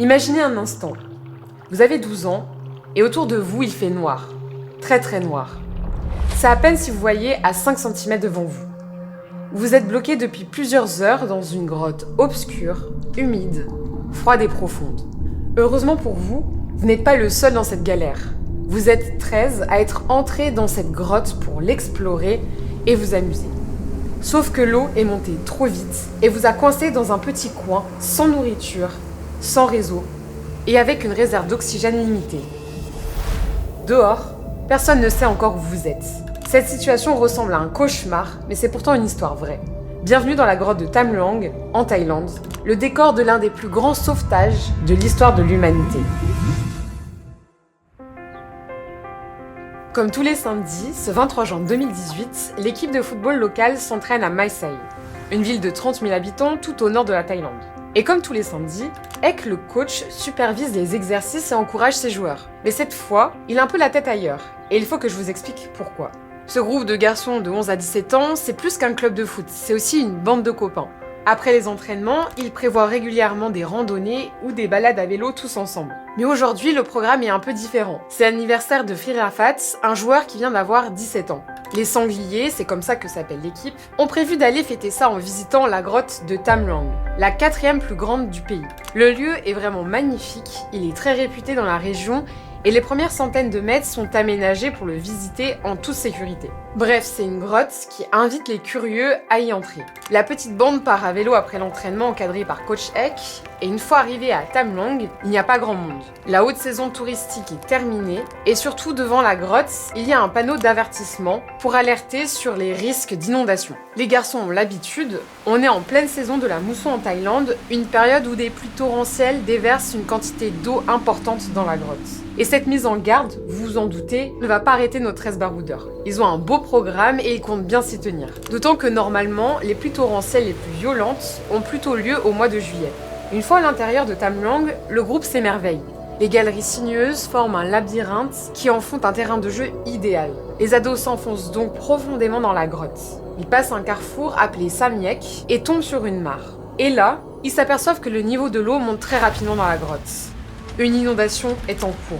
Imaginez un instant. Vous avez 12 ans et autour de vous, il fait noir. Très très noir. C'est à peine si vous voyez à 5 cm devant vous. Vous êtes bloqué depuis plusieurs heures dans une grotte obscure, humide, froide et profonde. Heureusement pour vous, vous n'êtes pas le seul dans cette galère. Vous êtes 13 à être entrés dans cette grotte pour l'explorer et vous amuser. Sauf que l'eau est montée trop vite et vous a coincé dans un petit coin, sans nourriture, sans réseau et avec une réserve d'oxygène limitée. Dehors, personne ne sait encore où vous êtes. Cette situation ressemble à un cauchemar, mais c'est pourtant une histoire vraie. Bienvenue dans la grotte de Tham Luang, en Thaïlande, le décor de l'un des plus grands sauvetages de l'histoire de l'humanité. Comme tous les samedis, ce 23 juin 2018, l'équipe de football locale s'entraîne à Mae Sai, une ville de 30 000 habitants tout au nord de la Thaïlande. Et comme tous les samedis, Ek, le coach, supervise les exercices et encourage ses joueurs. Mais cette fois, il a un peu la tête ailleurs, et il faut que je vous explique pourquoi. Ce groupe de garçons de 11 à 17 ans, c'est plus qu'un club de foot, c'est aussi une bande de copains. Après les entraînements, ils prévoient régulièrement des randonnées ou des balades à vélo tous ensemble. Mais aujourd'hui, le programme est un peu différent. C'est l'anniversaire de Firafat, un joueur qui vient d'avoir 17 ans. Les Sangliers, c'est comme ça que s'appelle l'équipe, ont prévu d'aller fêter ça en visitant la grotte de Tham Luang, la 4e plus grande du pays. Le lieu est vraiment magnifique, il est très réputé dans la région et les premières centaines de mètres sont aménagés pour le visiter en toute sécurité. Bref, c'est une grotte qui invite les curieux à y entrer. La petite bande part à vélo après l'entraînement encadré par coach Ek, et une fois arrivé à Tham Luang, il n'y a pas grand monde. La haute saison touristique est terminée, et surtout devant la grotte, il y a un panneau d'avertissement pour alerter sur les risques d'inondation. Les garçons ont l'habitude, on est en pleine saison de la mousson en Thaïlande, une période où des pluies torrentielles déversent une quantité d'eau importante dans la grotte. Et cette mise en garde, vous vous en doutez, ne va pas arrêter nos 13 baroudeurs. Ils ont un beau programme et ils comptent bien s'y tenir. D'autant que normalement, les pluies torrentielles les plus violentes ont plutôt lieu au mois de juillet. Une fois à l'intérieur de Tham Luang, le groupe s'émerveille. Les galeries sinueuses forment un labyrinthe qui en font un terrain de jeu idéal. Les ados s'enfoncent donc profondément dans la grotte. Ils passent un carrefour appelé Samiek et tombent sur une mare. Et là, ils s'aperçoivent que le niveau de l'eau monte très rapidement dans la grotte. Une inondation est en cours.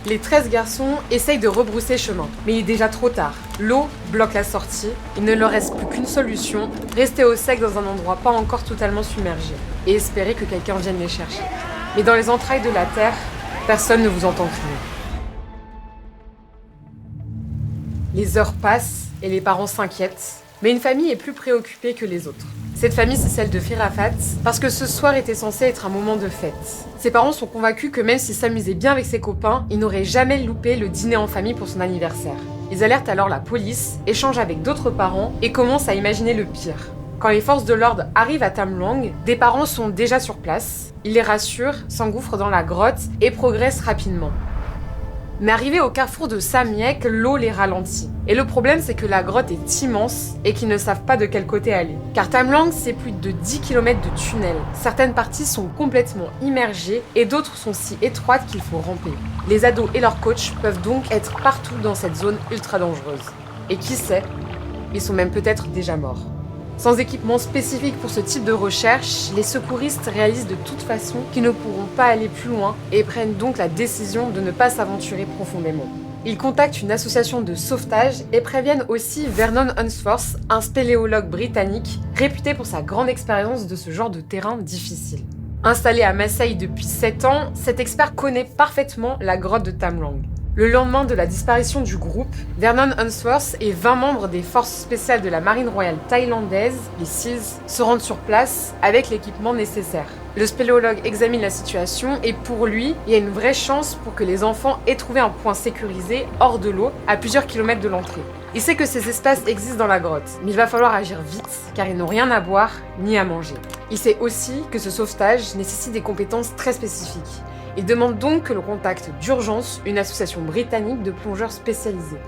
Les 13 garçons essayent de rebrousser chemin, mais il est déjà trop tard. L'eau bloque la sortie, il ne leur reste plus qu'une solution, rester au sec dans un endroit pas encore totalement submergé, et espérer que quelqu'un vienne les chercher. Mais dans les entrailles de la terre, personne ne vous entend crier. Les heures passent et les parents s'inquiètent, mais une famille est plus préoccupée que les autres. Cette famille, c'est celle de Firafat, parce que ce soir était censé être un moment de fête. Ses parents sont convaincus que même s'il s'amusait bien avec ses copains, il n'aurait jamais loupé le dîner en famille pour son anniversaire. Ils alertent alors la police, échangent avec d'autres parents et commencent à imaginer le pire. Quand les forces de l'ordre arrivent à Tham Luang, des parents sont déjà sur place. Ils les rassurent, s'engouffrent dans la grotte et progressent rapidement. Mais arrivés au carrefour de Samiek, l'eau les ralentit. Et le problème, c'est que la grotte est immense et qu'ils ne savent pas de quel côté aller. Car Tham Luang, c'est plus de 10 km de tunnels. Certaines parties sont complètement immergées et d'autres sont si étroites qu'il faut ramper. Les ados et leurs coachs peuvent donc être partout dans cette zone ultra dangereuse. Et qui sait, ils sont même peut-être déjà morts. Sans équipement spécifique pour ce type de recherche, les secouristes réalisent de toute façon qu'ils ne pourront pas aller plus loin et prennent donc la décision de ne pas s'aventurer profondément. Ils contactent une association de sauvetage et préviennent aussi Vernon Unsworth, un spéléologue britannique réputé pour sa grande expérience de ce genre de terrain difficile. Installé à Mae Sai depuis 7 ans, cet expert connaît parfaitement la grotte de Tham Luang. Le lendemain de la disparition du groupe, Vernon Unsworth et 20 membres des forces spéciales de la marine royale thaïlandaise, les SEALs, se rendent sur place avec l'équipement nécessaire. Le spéléologue examine la situation et pour lui, il y a une vraie chance pour que les enfants aient trouvé un point sécurisé hors de l'eau, à plusieurs kilomètres de l'entrée. Il sait que ces espaces existent dans la grotte, mais il va falloir agir vite car ils n'ont rien à boire ni à manger. Il sait aussi que ce sauvetage nécessite des compétences très spécifiques. Il demande donc que l'on contacte d'urgence une association britannique de plongeurs spécialisés.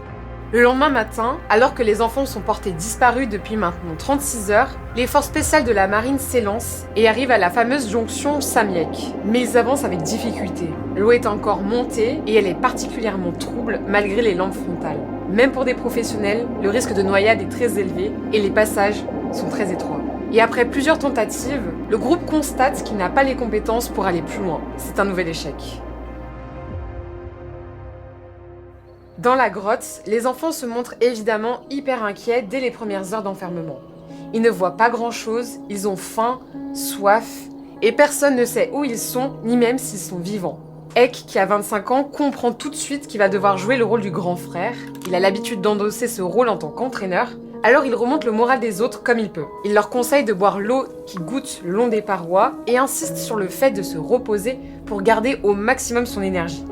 Le lendemain matin, alors que les enfants sont portés disparus depuis maintenant 36 heures, les forces spéciales de la marine s'élancent et arrivent à la fameuse jonction Samiek. Mais ils avancent avec difficulté. L'eau est encore montée et elle est particulièrement trouble malgré les lampes frontales. Même pour des professionnels, le risque de noyade est très élevé et les passages sont très étroits. Et après plusieurs tentatives, le groupe constate qu'il n'a pas les compétences pour aller plus loin. C'est un nouvel échec. Dans la grotte, les enfants se montrent évidemment hyper inquiets dès les premières heures d'enfermement. Ils ne voient pas grand-chose, ils ont faim, soif, et personne ne sait où ils sont, ni même s'ils sont vivants. Eck, qui a 25 ans, comprend tout de suite qu'il va devoir jouer le rôle du grand frère. Il a l'habitude d'endosser ce rôle en tant qu'entraîneur, alors il remonte le moral des autres comme il peut. Il leur conseille de boire l'eau qui goutte le long des parois et insiste sur le fait de se reposer pour garder au maximum son énergie.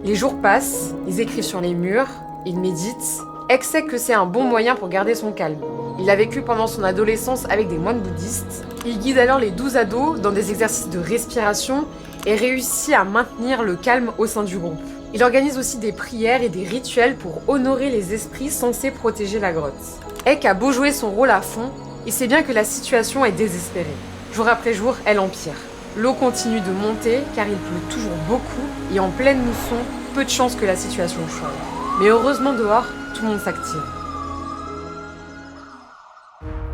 Les jours passent, ils écrivent sur les murs, ils méditent. Eck sait que c'est un bon moyen pour garder son calme. Il a vécu pendant son adolescence avec des moines bouddhistes. Il guide alors les 12 ados dans des exercices de respiration et réussit à maintenir le calme au sein du groupe. Il organise aussi des prières et des rituels pour honorer les esprits censés protéger la grotte. Eck a beau jouer son rôle à fond, il sait bien que la situation est désespérée. Jour après jour, elle empire. L'eau continue de monter car il pleut toujours beaucoup et en pleine mousson, peu de chances que la situation change. Mais heureusement dehors, tout le monde s'active.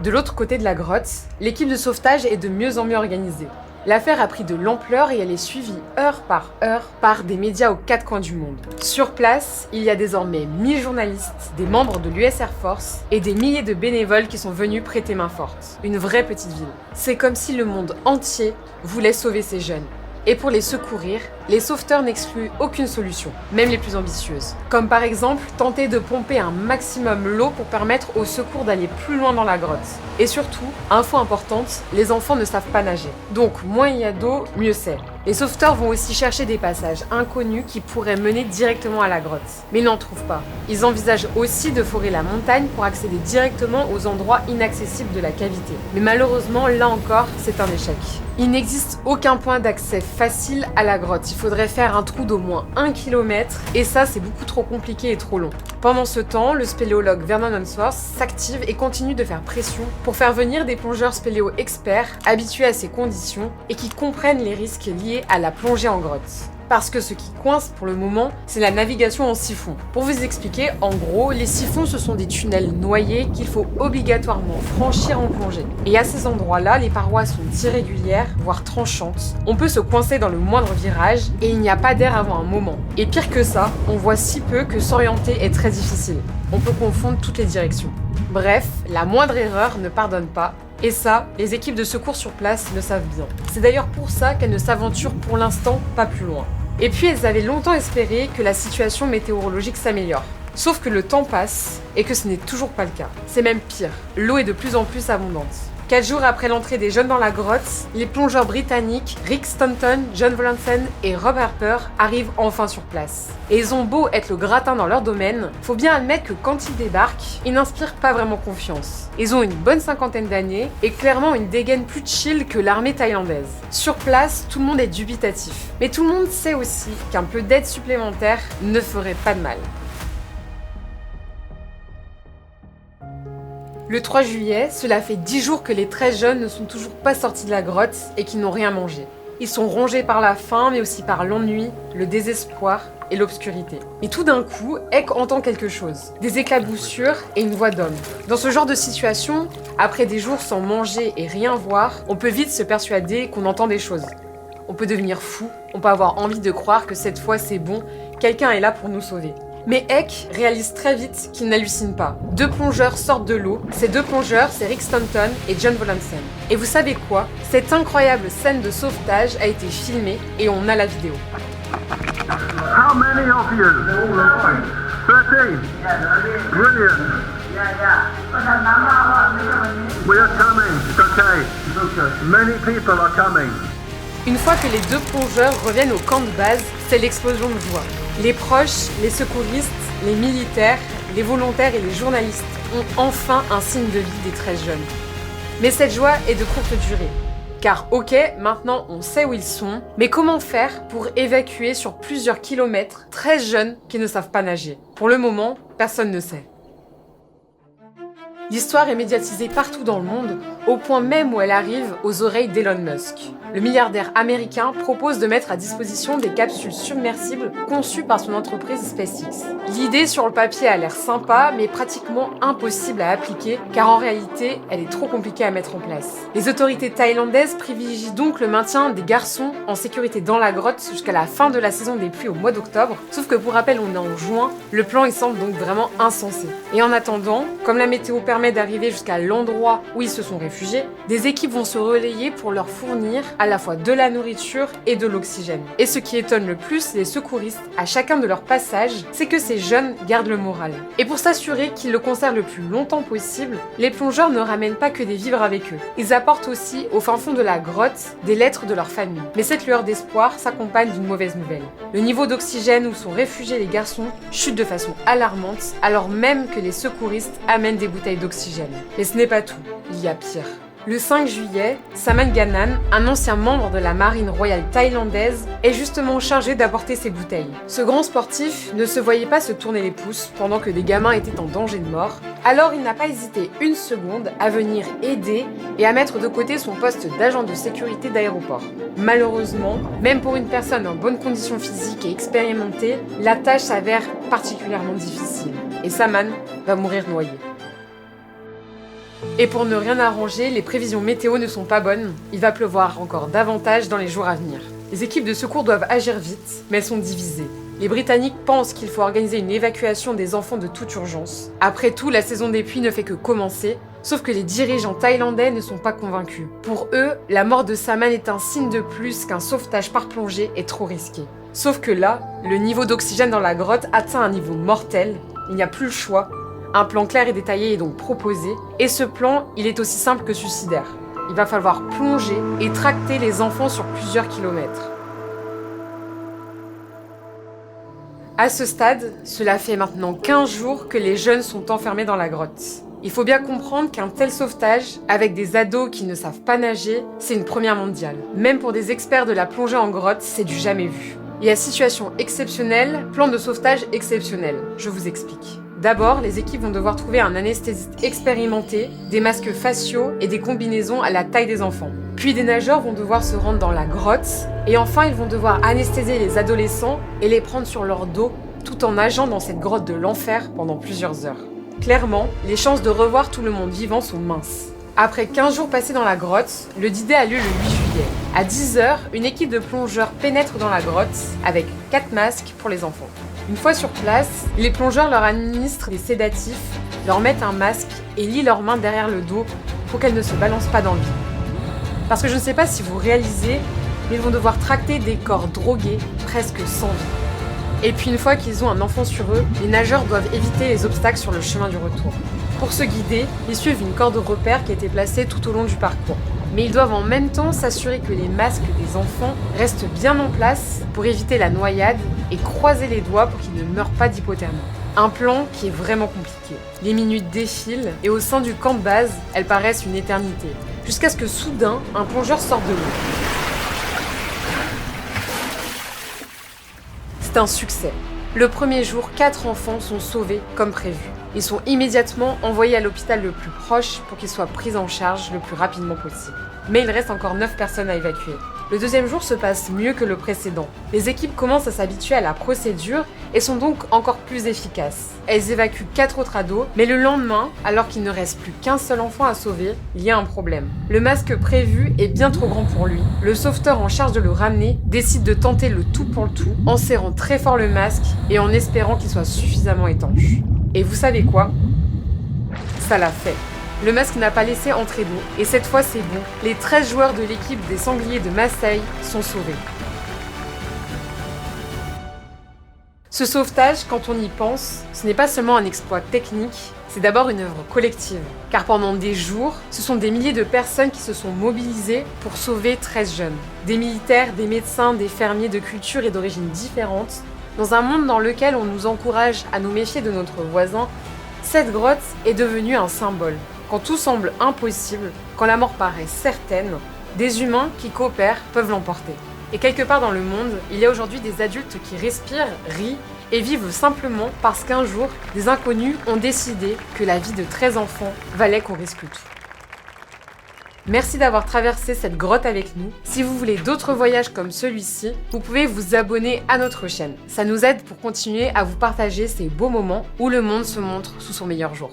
De l'autre côté de la grotte, l'équipe de sauvetage est de mieux en mieux organisée. L'affaire a pris de l'ampleur et elle est suivie heure par des médias aux quatre coins du monde. Sur place, il y a désormais 1000 journalistes, des membres de l'US Air Force et des milliers de bénévoles qui sont venus prêter main forte. Une vraie petite ville. C'est comme si le monde entier voulait sauver ces jeunes. Et pour les secourir, les sauveteurs n'excluent aucune solution, même les plus ambitieuses. Comme par exemple, tenter de pomper un maximum l'eau pour permettre aux secours d'aller plus loin dans la grotte. Et surtout, info importante, les enfants ne savent pas nager. Donc moins il y a d'eau, mieux c'est. Les sauveteurs vont aussi chercher des passages inconnus qui pourraient mener directement à la grotte. Mais ils n'en trouvent pas. Ils envisagent aussi de forer la montagne pour accéder directement aux endroits inaccessibles de la cavité. Mais malheureusement, là encore, c'est un échec. Il n'existe aucun point d'accès facile à la grotte. Il faudrait faire un trou d'au moins 1 km et ça, c'est beaucoup trop compliqué et trop long. Pendant ce temps, le spéléologue Vernon Unsworth s'active et continue de faire pression pour faire venir des plongeurs spéléo experts, habitués à ces conditions et qui comprennent les risques liés à la plongée en grotte. Parce que ce qui coince pour le moment, c'est la navigation en siphon. Pour vous expliquer, en gros, les siphons, ce sont des tunnels noyés qu'il faut obligatoirement franchir en plongée. Et à ces endroits-là, les parois sont irrégulières, voire tranchantes. On peut se coincer dans le moindre virage et il n'y a pas d'air avant un moment. Et pire que ça, on voit si peu que s'orienter est très difficile. On peut confondre toutes les directions. Bref, la moindre erreur ne pardonne pas. Et ça, les équipes de secours sur place le savent bien. C'est d'ailleurs pour ça qu'elles ne s'aventurent pour l'instant pas plus loin. Et puis elles avaient longtemps espéré que la situation météorologique s'améliore. Sauf que le temps passe et que ce n'est toujours pas le cas. C'est même pire, l'eau est de plus en plus abondante. 4 jours après l'entrée des jeunes dans la grotte, les plongeurs britanniques Rick Stanton, John Volansen et Rob Harper arrivent enfin sur place. Et ils ont beau être le gratin dans leur domaine, faut bien admettre que quand ils débarquent, ils n'inspirent pas vraiment confiance. Ils ont une bonne 50aine d'années et clairement une dégaine plus chill que l'armée thaïlandaise. Sur place, tout le monde est dubitatif. Mais tout le monde sait aussi qu'un peu d'aide supplémentaire ne ferait pas de mal. Le 3 juillet, cela fait 10 jours que les 13 jeunes ne sont toujours pas sortis de la grotte et qu'ils n'ont rien mangé. Ils sont rongés par la faim, mais aussi par l'ennui, le désespoir et l'obscurité. Et tout d'un coup, Eck entend quelque chose. Des éclaboussures et une voix d'homme. Dans ce genre de situation, après des jours sans manger et rien voir, on peut vite se persuader qu'on entend des choses. On peut devenir fou, on peut avoir envie de croire que cette fois c'est bon, quelqu'un est là pour nous sauver. Mais Eck réalise très vite qu'il n'hallucine pas. 2 plongeurs sortent de l'eau. Ces 2 plongeurs, c'est Rick Stanton et John Volansen. Et vous savez quoi? Cette incroyable scène de sauvetage a été filmée et on a la vidéo. How many of you? 13. Brilliant. We are coming. It's okay. Many people are coming. Une fois que les 2 plongeurs reviennent au camp de base, c'est l'explosion de joie. Les proches, les secouristes, les militaires, les volontaires et les journalistes ont enfin un signe de vie des 13 jeunes. Mais cette joie est de courte durée. Car ok, maintenant on sait où ils sont, mais comment faire pour évacuer sur plusieurs kilomètres 13 jeunes qui ne savent pas nager? Pour le moment, personne ne sait. L'histoire est médiatisée partout dans le monde, au point même où elle arrive aux oreilles d'Elon Musk. Le milliardaire américain propose de mettre à disposition des capsules submersibles conçues par son entreprise SpaceX. L'idée sur le papier a l'air sympa, mais pratiquement impossible à appliquer, car en réalité, elle est trop compliquée à mettre en place. Les autorités thaïlandaises privilégient donc le maintien des garçons en sécurité dans la grotte jusqu'à la fin de la saison des pluies au mois d'octobre, sauf que pour rappel, on est en juin, le plan il semble donc vraiment insensé. Et en attendant, comme la météo permet d'arriver jusqu'à l'endroit où ils se sont réfugiés, des équipes vont se relayer pour leur fournir à la fois de la nourriture et de l'oxygène. Et ce qui étonne le plus les secouristes à chacun de leurs passages, c'est que ces jeunes gardent le moral. Et pour s'assurer qu'ils le conservent le plus longtemps possible, les plongeurs ne ramènent pas que des vivres avec eux. Ils apportent aussi au fin fond de la grotte des lettres de leur famille. Mais cette lueur d'espoir s'accompagne d'une mauvaise nouvelle. Le niveau d'oxygène où sont réfugiés les garçons chute de façon alarmante, alors même que les secouristes amènent des bouteilles d'oxygène. Mais ce n'est pas tout, il y a pire. Le 5 juillet, Saman Ganan, un ancien membre de la marine royale thaïlandaise, est justement chargé d'apporter ces bouteilles. Ce grand sportif ne se voyait pas se tourner les pouces pendant que des gamins étaient en danger de mort, alors il n'a pas hésité une seconde à venir aider et à mettre de côté son poste d'agent de sécurité d'aéroport. Malheureusement, même pour une personne en bonne condition physique et expérimentée, la tâche s'avère particulièrement difficile, et Saman va mourir noyé. Et pour ne rien arranger, les prévisions météo ne sont pas bonnes. Il va pleuvoir encore davantage dans les jours à venir. Les équipes de secours doivent agir vite, mais elles sont divisées. Les Britanniques pensent qu'il faut organiser une évacuation des enfants de toute urgence. Après tout, la saison des pluies ne fait que commencer, sauf que les dirigeants thaïlandais ne sont pas convaincus. Pour eux, la mort de Saman est un signe de plus qu'un sauvetage par plongée est trop risqué. Sauf que là, le niveau d'oxygène dans la grotte atteint un niveau mortel, il n'y a plus le choix. Un plan clair et détaillé est donc proposé, et ce plan, il est aussi simple que suicidaire. Il va falloir plonger et tracter les enfants sur plusieurs kilomètres. À ce stade, cela fait maintenant 15 jours que les jeunes sont enfermés dans la grotte. Il faut bien comprendre qu'un tel sauvetage, avec des ados qui ne savent pas nager, c'est une première mondiale. Même pour des experts de la plongée en grotte, c'est du jamais vu. Et à situation exceptionnelle, plan de sauvetage exceptionnel. Je vous explique. D'abord, les équipes vont devoir trouver un anesthésiste expérimenté, des masques faciaux et des combinaisons à la taille des enfants. Puis des nageurs vont devoir se rendre dans la grotte. Et enfin, ils vont devoir anesthésier les adolescents et les prendre sur leur dos, tout en nageant dans cette grotte de l'enfer pendant plusieurs heures. Clairement, les chances de revoir tout le monde vivant sont minces. Après 15 jours passés dans la grotte, le D-Day a lieu le 8 juillet. À 10h, une équipe de plongeurs pénètre dans la grotte avec 4 masques pour les enfants. Une fois sur place, les plongeurs leur administrent des sédatifs, leur mettent un masque et lient leurs mains derrière le dos pour qu'elles ne se balancent pas dans le vide. Parce que je ne sais pas si vous réalisez, mais ils vont devoir tracter des corps drogués, presque sans vie. Et puis une fois qu'ils ont un enfant sur eux, les nageurs doivent éviter les obstacles sur le chemin du retour. Pour se guider, ils suivent une corde de repère qui a été placée tout au long du parcours. Mais ils doivent en même temps s'assurer que les masques des enfants restent bien en place pour éviter la noyade et croiser les doigts pour qu'ils ne meurent pas d'hypothermie. Un plan qui est vraiment compliqué. Les minutes défilent et au sein du camp de base, elles paraissent une éternité. Jusqu'à ce que soudain, un plongeur sorte de l'eau. C'est un succès. Le premier jour, 4 enfants sont sauvés comme prévu. Ils sont immédiatement envoyés à l'hôpital le plus proche pour qu'ils soient pris en charge le plus rapidement possible. Mais il reste encore 9 personnes à évacuer. Le deuxième jour se passe mieux que le précédent. Les équipes commencent à s'habituer à la procédure et sont donc encore plus efficaces. Elles évacuent 4 autres ados, mais le lendemain, alors qu'il ne reste plus qu'un seul enfant à sauver, il y a un problème. Le masque prévu est bien trop grand pour lui. Le sauveteur en charge de le ramener décide de tenter le tout pour le tout, en serrant très fort le masque et en espérant qu'il soit suffisamment étanche. Et vous savez quoi ? Ça l'a fait. Le masque n'a pas laissé entrer d'eau, et cette fois c'est bon. Les 13 joueurs de l'équipe des Sangliers de Marseille sont sauvés. Ce sauvetage, quand on y pense, ce n'est pas seulement un exploit technique, c'est d'abord une œuvre collective. Car pendant des jours, ce sont des milliers de personnes qui se sont mobilisées pour sauver 13 jeunes. Des militaires, des médecins, des fermiers de cultures et d'origines différentes. Dans un monde dans lequel on nous encourage à nous méfier de notre voisin, cette grotte est devenue un symbole. Quand tout semble impossible, quand la mort paraît certaine, des humains qui coopèrent peuvent l'emporter. Et quelque part dans le monde, il y a aujourd'hui des adultes qui respirent, rient et vivent simplement parce qu'un jour, des inconnus ont décidé que la vie de 13 enfants valait qu'on risque tout. Merci d'avoir traversé cette grotte avec nous. Si vous voulez d'autres voyages comme celui-ci, vous pouvez vous abonner à notre chaîne. Ça nous aide pour continuer à vous partager ces beaux moments où le monde se montre sous son meilleur jour.